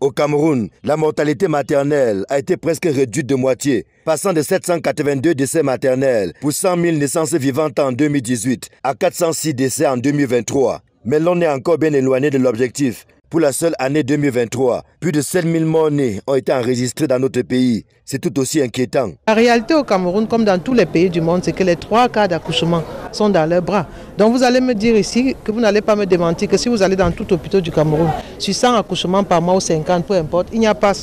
Au Cameroun, la mortalité maternelle a été presque réduite de moitié, passant de 782 décès maternels pour 100 000 naissances vivantes en 2018 à 406 décès en 2023. Mais l'on est encore bien éloigné de l'objectif. Pour la seule année 2023, plus de 7 000 morts-nés ont été enregistrés dans notre pays. C'est tout aussi inquiétant. La réalité au Cameroun, comme dans tous les pays du monde, c'est que les 3 cas d'accouchement sont dans leurs bras. Donc vous allez me dire ici que vous n'allez pas me démentir que si vous allez dans tout hôpital du Cameroun, sur 100 accouchements par mois ou 50, peu importe, il n'y a pas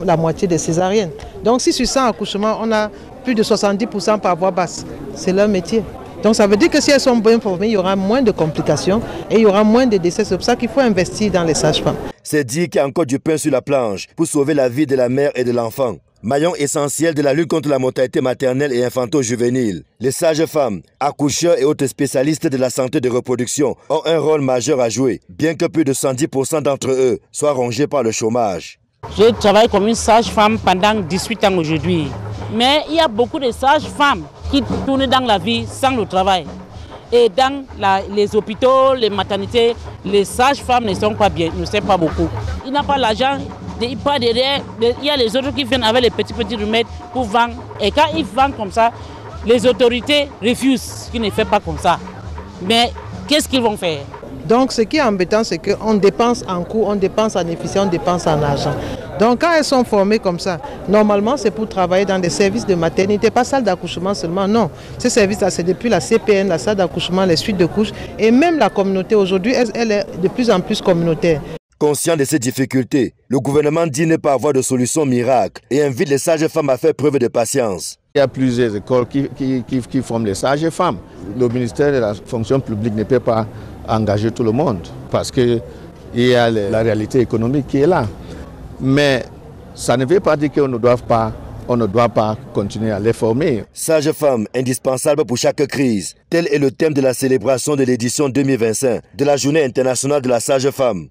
la moitié des césariennes. Donc si sur 100 accouchements, on a plus de 70% par voie basse, c'est leur métier. Donc ça veut dire que si elles sont bien formées, il y aura moins de complications et il y aura moins de décès. C'est pour ça qu'il faut investir dans les sages-femmes. C'est dire qu'il y a encore du pain sur la planche pour sauver la vie de la mère et de l'enfant. Maillon essentiel de la lutte contre la mortalité maternelle et infanto-juvénile. Les sages-femmes, accoucheurs et autres spécialistes de la santé de reproduction ont un rôle majeur à jouer, bien que plus de 110% d'entre eux soient rongés par le chômage. Je travaille comme une sage-femme pendant 18 ans aujourd'hui. Mais il y a beaucoup de sages-femmes qui tournent dans la vie sans le travail. Et dans les hôpitaux, les maternités, les sages-femmes ne sont pas bien, ne sont pas beaucoup. Ils n'ont pas l'argent, pas derrière. Il y a les autres qui viennent avec les petits remèdes pour vendre. Et quand ils vendent comme ça, les autorités refusent qu'ils ne fassent pas comme ça. Mais qu'est-ce qu'ils vont faire? Donc ce qui est embêtant, c'est qu'on dépense en coût, on dépense en efficience, on dépense en argent. Donc quand elles sont formées comme ça, normalement c'est pour travailler dans des services de maternité, pas salle d'accouchement seulement, non. Ces services-là, c'est depuis la CPN, la salle d'accouchement, les suites de couches, et même la communauté aujourd'hui, elle est de plus en plus communautaire. Conscient de ces difficultés, le gouvernement dit ne pas avoir de solution miracle et invite les sages-femmes à faire preuve de patience. Il y a plusieurs écoles qui forment les sages-femmes. Le ministère de la fonction publique ne peut pas engager tout le monde parce qu'il y a la réalité économique qui est là. Mais ça ne veut pas dire qu'on ne doit pas continuer à les former. Sage-femme indispensable pour chaque crise. Tel est le thème de la célébration de l'édition 2025 de la Journée internationale de la sage-femme.